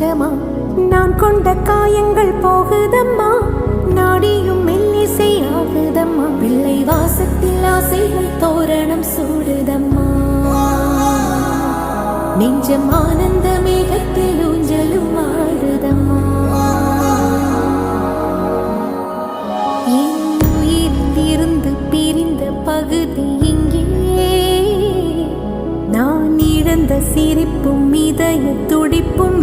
கொஞ்சமா நான் கொண்ட காயங்கள் போகுதம்மா, நாடியும் மெல்லிசை ஆகுதம்மா, பிள்ளை வாசத்தில் ஆசைகள் தோரணம் சூடுதம்மா, நெஞ்சம் ஆனந்த மேகத்தில் ஊஞ்சலும் ஆடுதம்மா. என் உயிரிலிருந்து பிரிந்த பகுதி இங்கே, நான் இழந்த சிரிப்பும் இதய துடிப்பும்